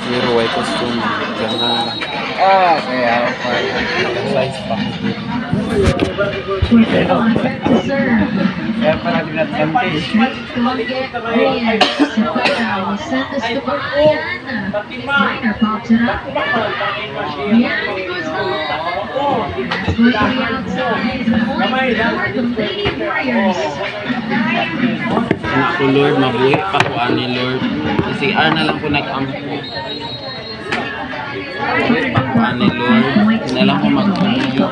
Zero white costume. Ganda na. Ah, kaya ako. Size pa. Kaya pala dinatante. Minor pops it up. Yeah, he goes home. That's going to the outside. Point for the Lady Warriors. Ang ko Lord, mabuhi pa ko ani Lord. Kasi na lang ko nag-ampo. Mabuhi pa ko ani Lord. Na lang ko mag-ampo.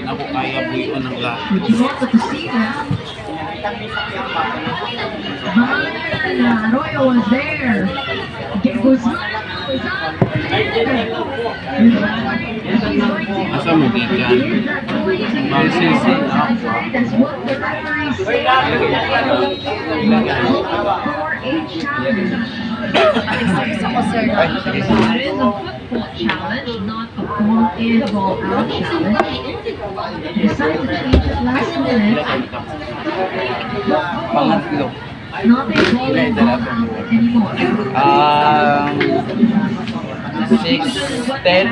Ako kaya buhion ng lahat. Would you want to see that? Arroyo was there. Guzman was up. Asa mo gikan? Magsisi ako. That's what the referee said. For a challenge. It is a football challenge, not a ball in, ball out challenge. They decided to change it last minute. Pangatlo. Not a ball in, ball out anymore. 6-10.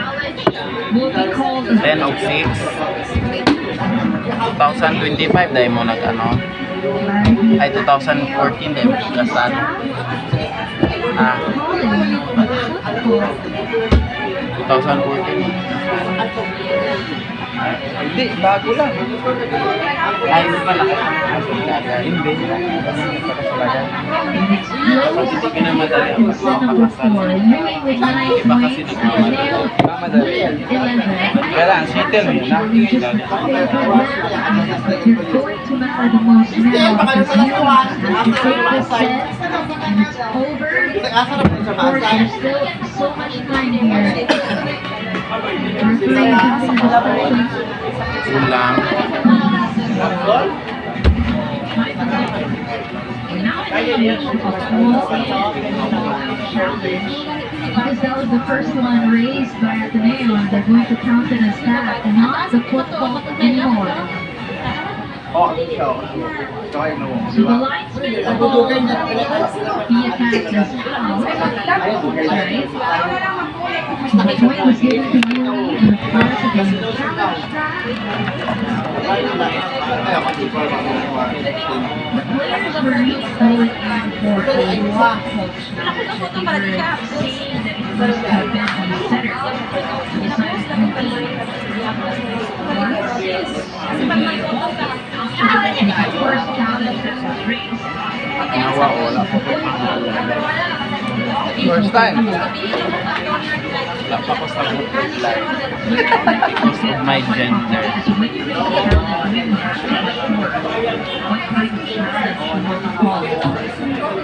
Will be called 10 of 6. 2025 dahil mo nag-ano. Ay, 2014 dahil mo kasal. Ah, 2014. Hindi, bago lang. Ay, hindi pala. Hindi. Pagkasalagan. Hindi ka na madali ang pagpapakasal. Iba kasi nagmamadali. Mamadali. Kaya lang, settle mo na. You're going to matter the most now because you have to take this set and it's over. Of course, there's still so much time here. Ulang. Because that was the first one raised by Ateneo, and they're going to count it as that, and not the football anymore. So the linesman is called the attack as foul, right? The point was given to Yuli in the course of the challenge track. The players were going in for a walk coach. They were saying that it must have been on the center. They decided to move the first challenge that was raised. Nawa, wala pa ko First time. Wala pa ko sa bukid life. Because of my gender.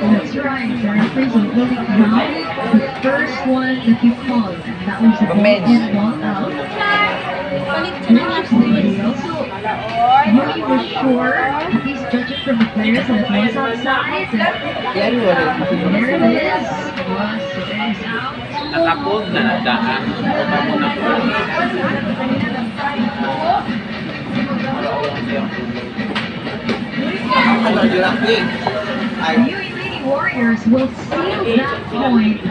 That's right, the referees will really count the first one that you called. That was the ball in, ball out. Interestingly, also, Yuri was sure, at least judging from the players, that it was outside. There it is. It is out. Nakapod na nadaan. Wala mo na po. Yuri Lady Warriors will seal that point.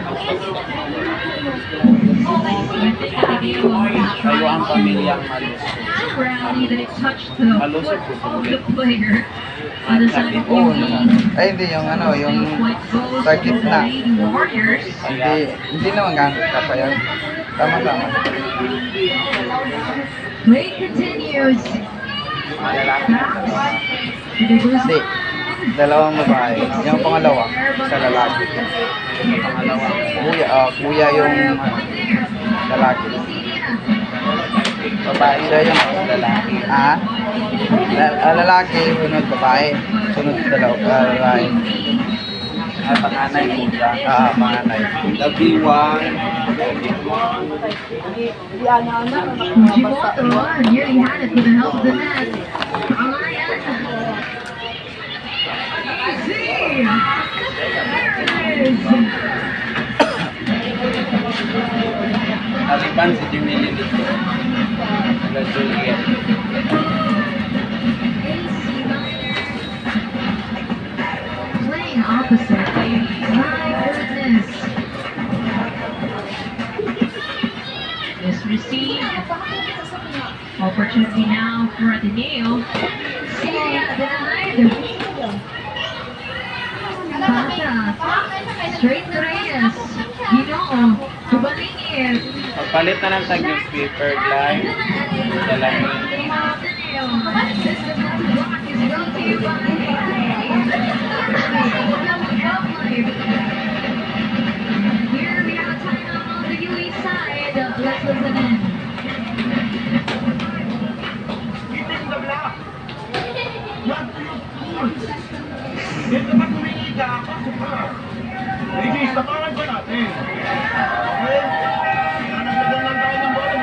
Kayo ang pamilyang malus. Rally that it touched the player. On the side of Ay, hindi yung ano, yung sa gitna. Warriors. Hindi naman ganun kapayan. Tama-tama. Play continues. Hindi. Dalawang babae. Yung pangalawa, sa lalaki. Pangalawa. Kuya yung lalaki. Babae siya yung lalaki. Lalaki, sunod babae. Sunod lalaki. Panganay po siya. Panganay. W1. Jimoto nearly had it with the help of the net. Ryan. See! There it is! Taliban si Jimmy dito. Wala Juliet. Playing opposite. My goodness. opportunity now for Ateneo. Celia denied. Pasa. Straight to Reyes. Ginoo. Kubalingit. Pagpalit na ng tag newspaper, Glenn. Dala mo. Here we have a timeout on the UE side. Let's listen in. Dito na kumikita ako. Sige, taparan ba natin? Okay? Nanagdagan lang tayo ng bola.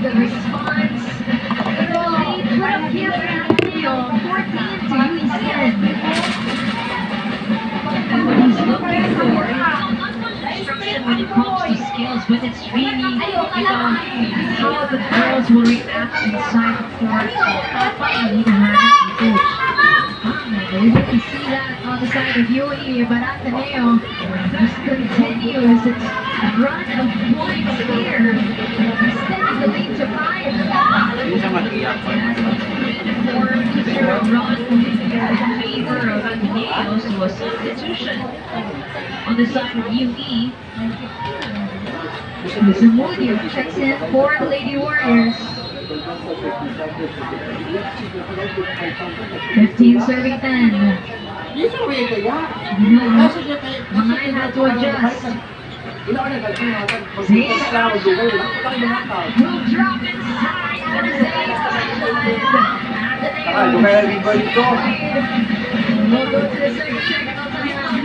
The response. The lead put up here for Ateneo. 14 to UE 10. He's looking for instruction when it comes to skills, but it's really, how the girls will react inside the court. Finally, the coach. We really see that on the side of UE, but Ateneo just continues its run of points here, extending the lead to 5. Hindi siya mag-iyak pa. 4-0 run in favor of Ateneo, so a substitution on the side of UE. Zamudio checks in for the Lady Warriors. 15 serving 10. Might have to adjust. Zay will drop inside. Doon kaya liba dito. We'll go to the second technical timeout.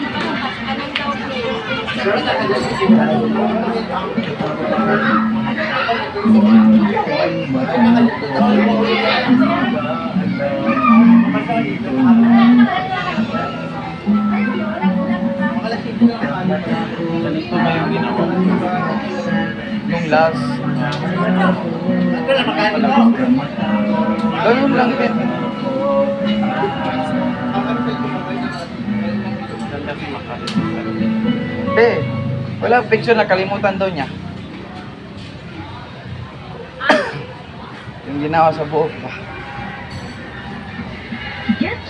Ganito ba yung ginawa? Nung last. Ganun lang din. Ganda si Makalit. Wala picture, nakalimutan daw niya. Yung ginawa sa buhok pa.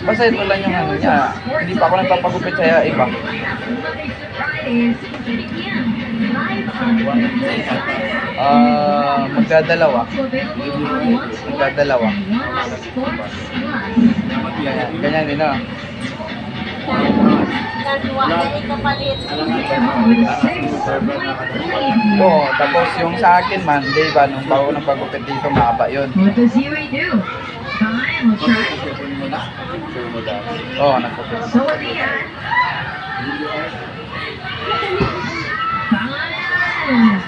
Basta ito lang yung ano niya. Hindi pa ako nagpapagupit sa iba. Magdadalawa. Ganyan din ah. Oo, tapos yung sa akin man, di ba, nung bago ng pagupit dito, mahaba yun. What does Yui do? Fine, we'll try. Oo, nagpupit. So at the end, fine.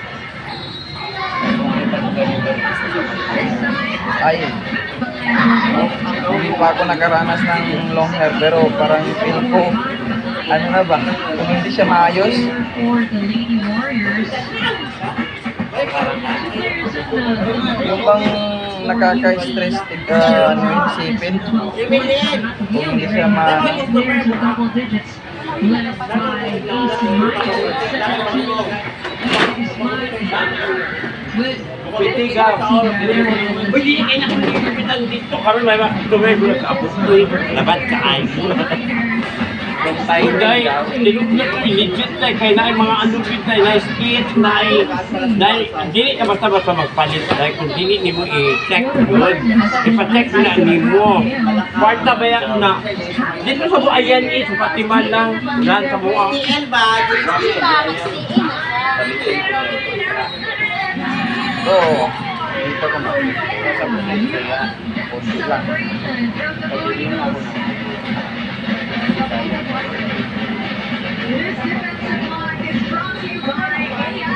This time, Ay, hindi pa ako nakaranas ng long hair, pero parang feel ko, ano na ba, kung hindi siya maayos, for the Lady Warriors. yung bang nakaka-stress, ano yung isipin, kung hindi siya There's a double digits led by AC Myers, 17. With Pitigaw. Pwede kayo na kung kapitan dito. Karoon may tumay ko nag-abot ko eh. Labat ka ay. Hindi, tinugnan ko legit na kaya na mga anubit na skit na dili ka basta-basta magpalit dahil kung dili ni mo i-check yun. Ipa-check na ni mo. Part na ba yan na dito sa buayan sa patiman lang yan sa buang. oo, dito ko na, nasa pulis kaya, konti lang. This defensive block is brought to you by AIA.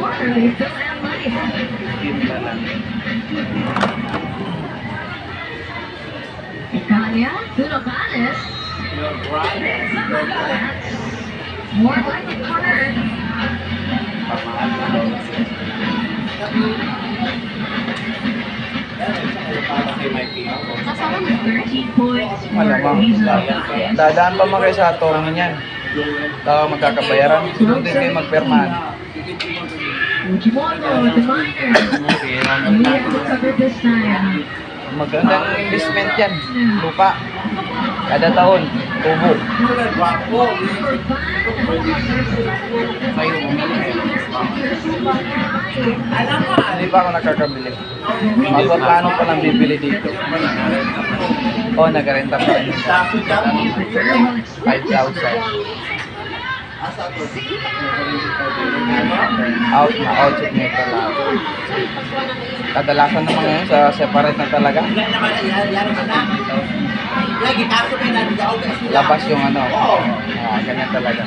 Quarterly Fill and Life. Team na lang. Italia, Tunocales. More like a corner. Pamahal na daw. kay Mikey. 13 points for Malamang. Hazel. Dadaan pa mga kayo sa attorney niyan. Magkakabayaran. Doon din kayo magpermahan. Ujimoto, the minor. We have to cover this time. Magandang investment yan. Lupa. Kada taon. Tubo. Hindi pa ako nakakabili. Magpaplano pa lang bibili dito. O, nagarenta pa rin. 5,000. Out na, out check nito lang. Kadalasan naman ngayon sa separate na talaga. Labas yung ano. Ganyan talaga.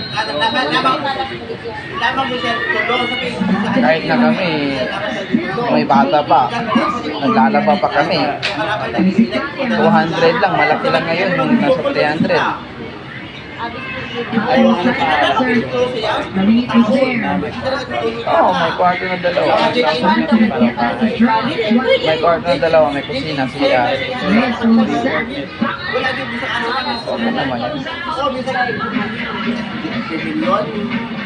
Kahit na kami, may bata pa. Naglalaba pa kami. 200 lang, malaki lang ngayon yung nasa 300. Oh, may kwarto na dalawa. May kwarto na dalawa, may kusina, siya. Ano naman yan?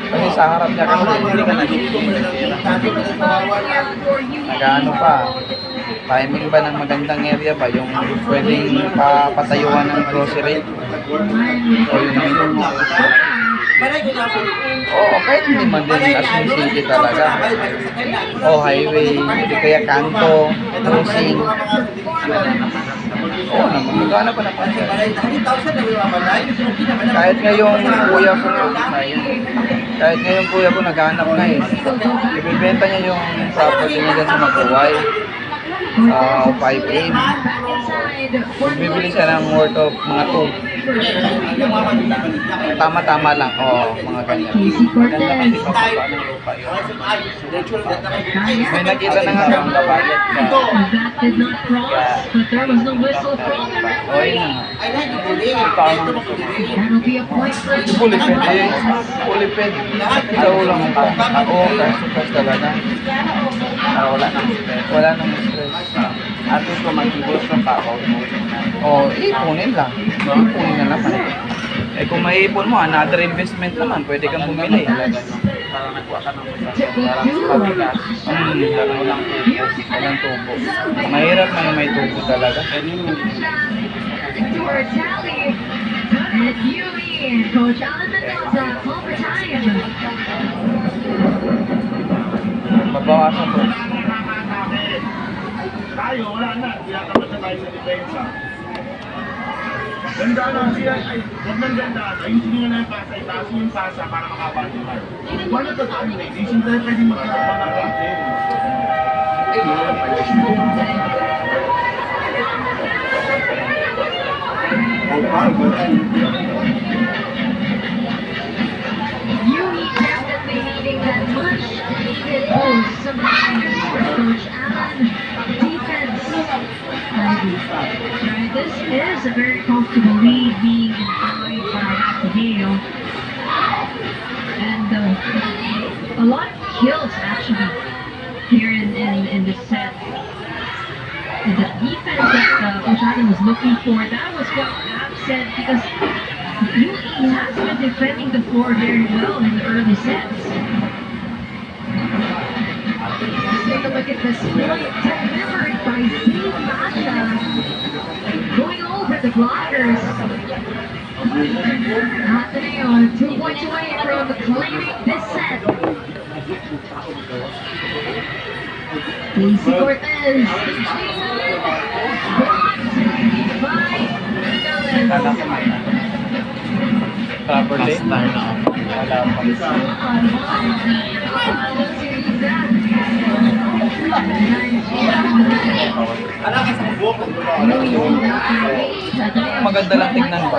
Kasi sa harap niya kasi nag-ano pa. Timing ba ng magandang area ba? Yung pwedeng papatayuan ng grocery? O yung oo, kahit hindi man din as in city talaga. O highway, hindi kaya kanto, crossing. Oo naman, magkano pa naman siya. Kahit ngayong kuya ko kahit ngayong kuya ko naghanap na eh. Ibibenta niya yung property niya dyan sa Makuway. 5M. Bibili siya ng worth of mga 2. Tama-tama lang. Mga ganyan. May nakita na nga kang kabayat ka. That did not cross, but there was no whistle from the referee. That'll be a point for Pulipid eh. Pulipid. Sa ulang mo pa. Kasi talaga. Wala nang stress. At least kung mag-ibos ng pakaw, Ipunin lang. Ipunin na naman. Eh kung maiipon mo, another investment naman, pwede kang bumili. para nagkuha ka ng pabigas. Walang tubo. Mahirap na yung may tubo talaga. Victor Talley and Yui and Coach Alan Mendoza overtime. Mabawasan po. Tayo, wala na. Pinakapat na tayo sa depensa. Ganda na siya. Ay, huwag nang ganda. Ayusin nyo na yung pasa. Itaas nyo yung pasa para makabati tayo. Wala ka tayo eh. Di siya tayo pwede magkakapan ng natin. Yui definitely needing that much needed boost. Sometimes Coach Alan defense. Right, this is a very comfortable lead being enjoyed by Ateneo. And a lot of kills actually here in this set. And the defense that Coach Alan was looking for, that was what Ab said, because Yui has been defending the floor very well in the early sets. Let's take a look at this point delivered by Steve Masha. Going over the blockers. Ateneo 2 points away from claiming this set. Casey Cortez. Blocked by Properly. na. Wala pa. Maganda lang tignan ba?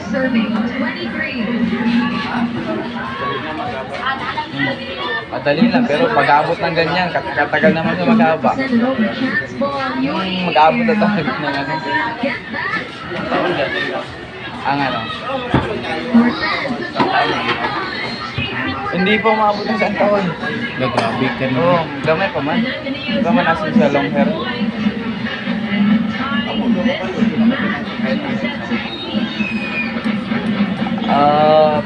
Serving 23. Madali lang, pero pag-abot ng ganyan, katagal naman sa mag-aba. Send it over, chance ball. Yui. Mag-abot na tayo ng ano. Get that. Ang ano. Cortez. Hindi pa umabot ng isang taon. Grabe ka na. Oo, gamay pa man. Gamay nasin sa long hair.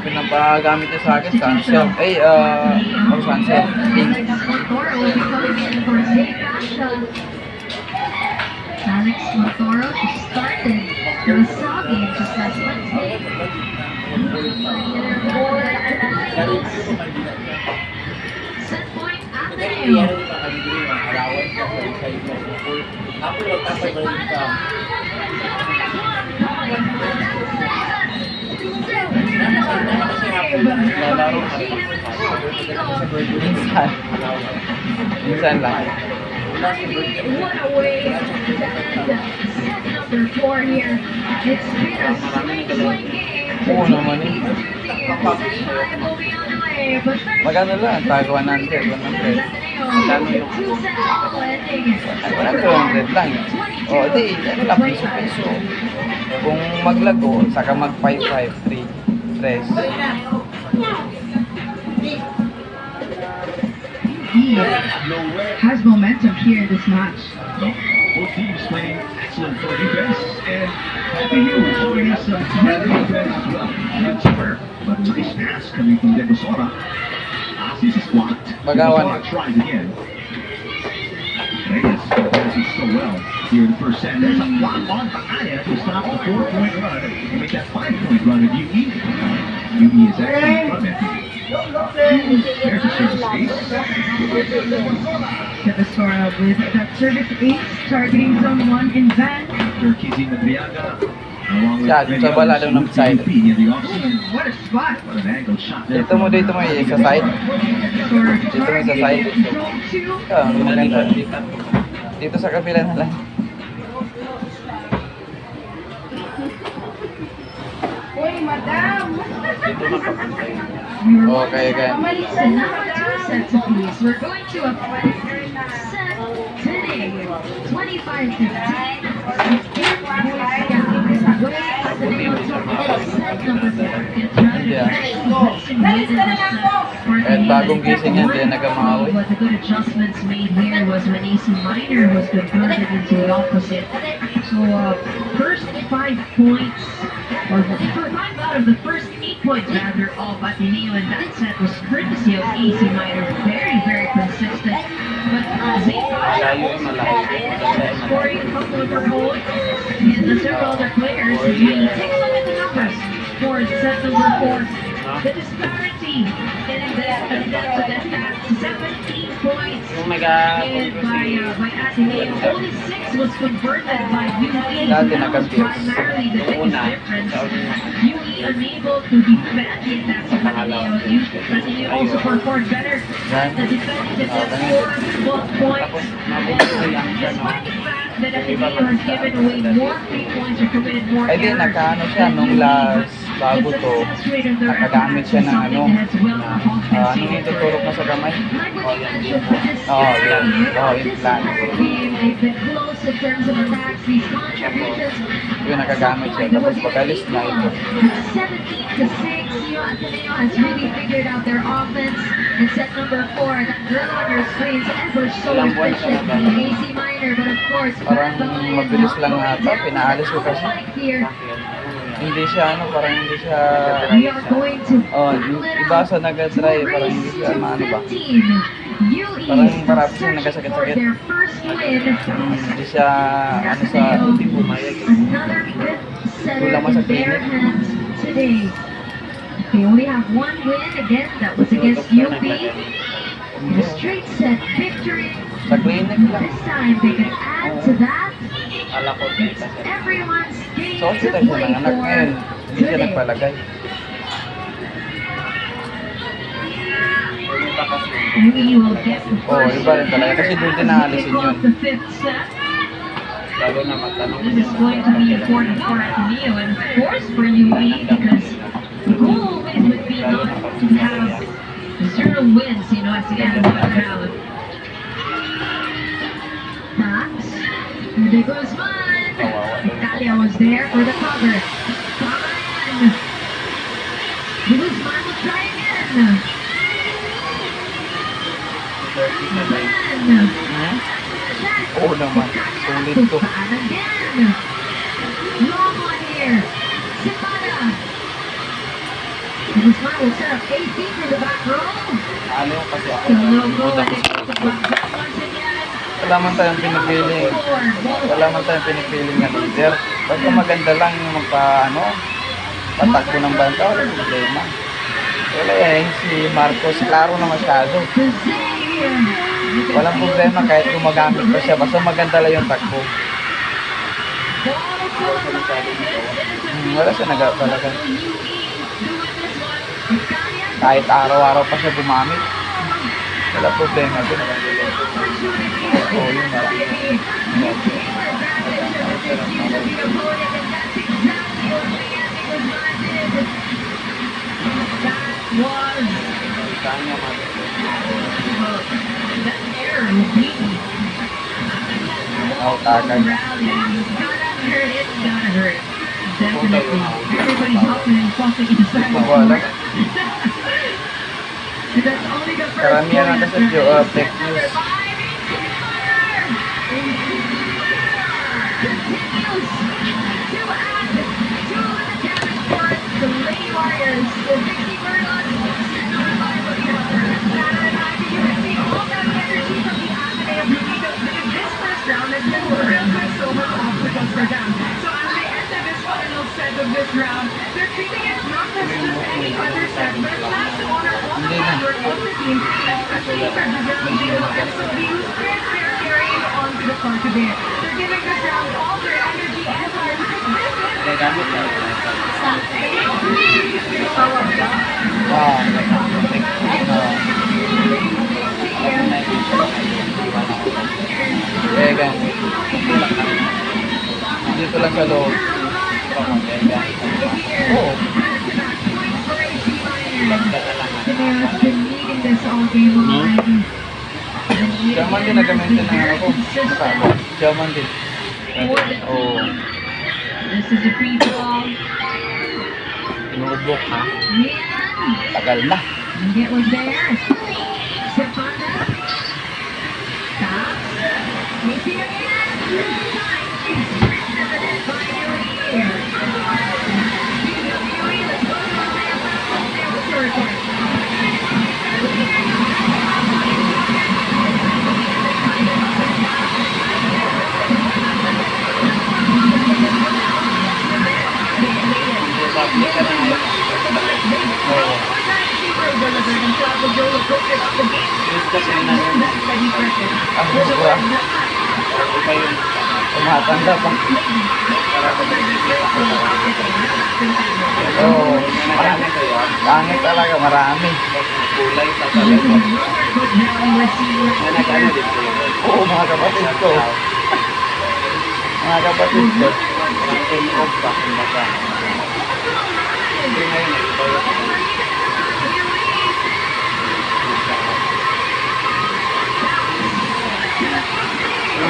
Pinapagamit niya sa akin, sunsilk. Sunsilk. Montoro will be coming in for Zay Pasha. Alex Montoro, she started the Wasabi just last Wednesday. Set point Ateneo. Minsan. Minsan lang. What a way to end set number 4 here. It's been a swing game. Oo naman eh. Will be on the way, but Magkano lang? Tago 100, 100. Magkano yung... Ay, 100 lang. O, di, ano lang, piso-piso. Kung maglago, saka mag-5-5, 3. He has momentum here in this match. Both teams playing excellent for defense, and Happy Hughes showing us some good defense as well. Good keeper, but nice pass coming from Decosora. This is blocked. Bagawan. Decosora tries again. Reyes does it so well here in the first set. There's a block on Paaya to stop the 4-point run and make that 5-point run of UE. UE is actually in front of it. There's a service ace. Devastora with that service ace targeting zone 1 in van. After Kizzy Madriaga, along with Yeah, sa bala daw ng side. in the offseason. What a spot! What an angle shot there. Dito mo sa side. Devastora Dito mo sa side. targeting zone 2. Ang maganda. Dito sa kapila na lang. Okay. So number 2 sets apiece. We're going to a set today. 25-15. Kahit bagong gising yan, di yan nagamawi. But the good adjustments made here was when AC Minor was converted into the opposite. So first 5 points, or 5 out of the first 8 points rather, of Ateneo in that set was courtesy of AC Minor. Very, very consistent. But Zay Pasha also scoring a couple of her points, and several other players. We take a look at the numbers for set number 4. The disparity getting down to that 17 points. Oh my God. And by Ateneo, only 6 was converted by UE. Dati That was nag-appears. primarily the biggest difference. UE unable to defend the attacks of Ateneo. Ateneo also performed better at the defending the net score 12 points. Despite the fact that Ateneo has given away more free points or committed more Ay di, errors. nakaano siya nung last bago to. Nakagamit siya ng ano yung tutulog na sa kamay? Oo, yun. Oo, yung plan. Yun, nakagamit siya. Tapos pag-alis na ito. 17-6, Ateneo has really figured out their offense. And set number 4, that girl on your screen is ever so efficient. AC Minor, but of course, Parang mabilis lang ata. Pinaalis ko kasi. here. Hindi siya parang hindi siya... We are going to Oh, yung iba sa nag-try, parang hindi siya maano ba? Parang Parang marami siyang nagasakit-sakit. their first win. Hindi siya ano sa... Hindi pumayag. Another fifth setter Kulang pa sa in their clinic. hands today. They only have one win again. That was against UP. A straight set victory. Sa clinic lang. This time they can add to that. Ala ko It's everyone's game Sa to hospital siya play ng anak for ngayon. Hindi siya today. nagpalagay. We will get the Oo, first iba rin talaga. Kasi doon din naalisin yun. the fifth set. lalo na magtanong. This is going to be important for Ateneo and of course for UE because the goal always would be not to have 0 wins, you know, at the end of the round. Max, and there goes one. Italia was there for the cover. Guzman will try again. Hmm? Oo naman. Sulit to. Again. Long one here. Simana. Guzman will set up 18 for the back row. Ano kasi ako. So no goal and it goes to block back once again. Wala man tayong pinipiling. Wala man tayong pinipiling na leader. Basta maganda lang yung patakbo ng banta. Walang problema. Wala si Marcos. Klaro na masyado. Walang problema kahit gumagamit pa siya. Basta maganda lang yung takbo. Wala siya talaga. Kahit araw-araw pa siya gumamit. Wala problema din. Oo, yun nga. Oh, tagay. It's gotta hurt. Definitely. Everybody's hopping and fucking inside. Wala. That's only the first Karamihan point. natin sa fake news. The Lady Warriors, the Dixie Murdoch, you can see all that energy from the Acme of Unido. This first round has been filled with so much obstacles for them. So at the end of this final set of this round, they're treating it not as just any other set, but a chance to honor all the hard work of the team, especially for Giselle Gio and Sophie, whose spirits they are carrying on to the front of it. They're giving this round all their energy and heart because Dito lang sa loob. Oo. They've been needing this all game long. Jaman din nag-maintain ng ako. Jaman din. Oo. This is a free ball. Inubok ha. Man, Tagal na. and it was there. Sepanda. Stop. Missing again. By Yuri. Let's go to the Ang sobra. Tumatanda pa. Oo. Pangit talaga, marami. Oo, mga kapatid ko. Mga kapatid ko.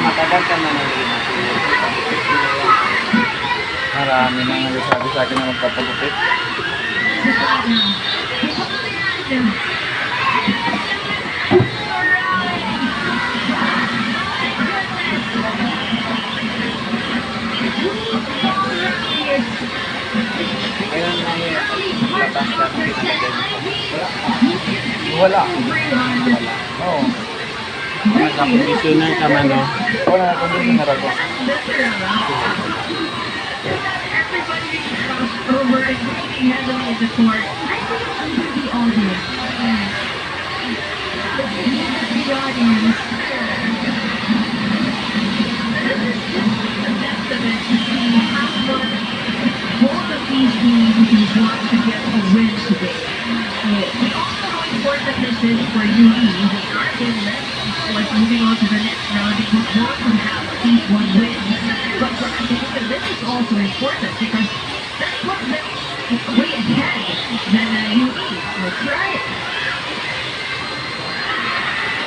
Matagal ka na Marami na nagsasabi sa akin na magpapagupit. Wala. Oo. Nagkakondisyonan ka man, no? Wala na kondisyoner ako. Everybody crossed over and breathing heavily in the court. I think it's the audience. The audience. This is just a testament to see how much both of these teams want to get a win today. We all know how important this is for UE. They are in less, of course, moving on to the next round. They would want to have at least one win. But for Angelina, this is also important because that puts them way ahead than UE. That's right.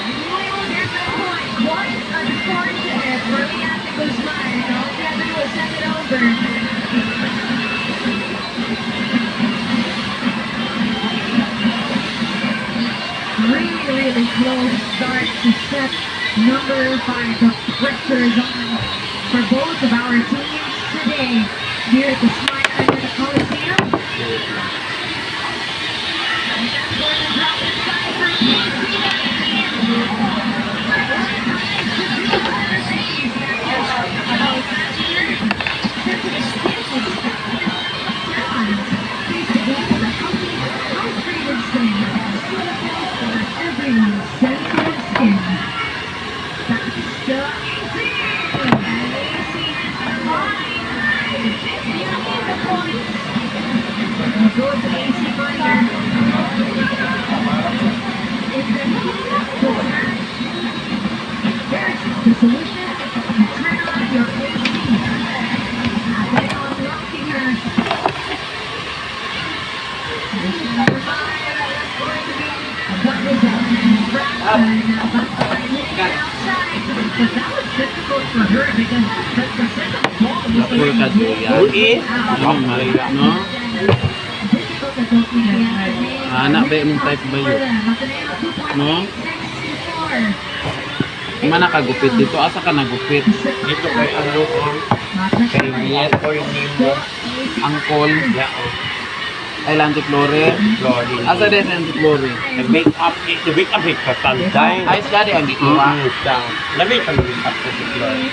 Well, there's no point. Quite unfortunate for Leanne Guzman. All she had to do was send it over. Really flow starts to set. Number 5, the pressure is on for both of our teams today here at the Smile Under the Coliseum. And that's where the drop inside for everyone's sensitive skin. That's the go to the AC monitor. If the here's the solution. You turn on your AC. Then unlocking her. Solution number 5. That's going to be a button outside. But that was difficult for her because the second ball was Napul ka duya. Ano Maria, no? difficult at opening the Anak ba yung type ba yun? No? Mana ka gupit dito? Asa ka nagupit? Dito kay ano ko, kay Miet or Nemo, Angkol? Yao, Ay, Lantiplore? Flori. Asa din Lantiplore? Nag-make up it sa Tanday. Ay, siya di ang gikuha. Lamig ang make up sa Flori.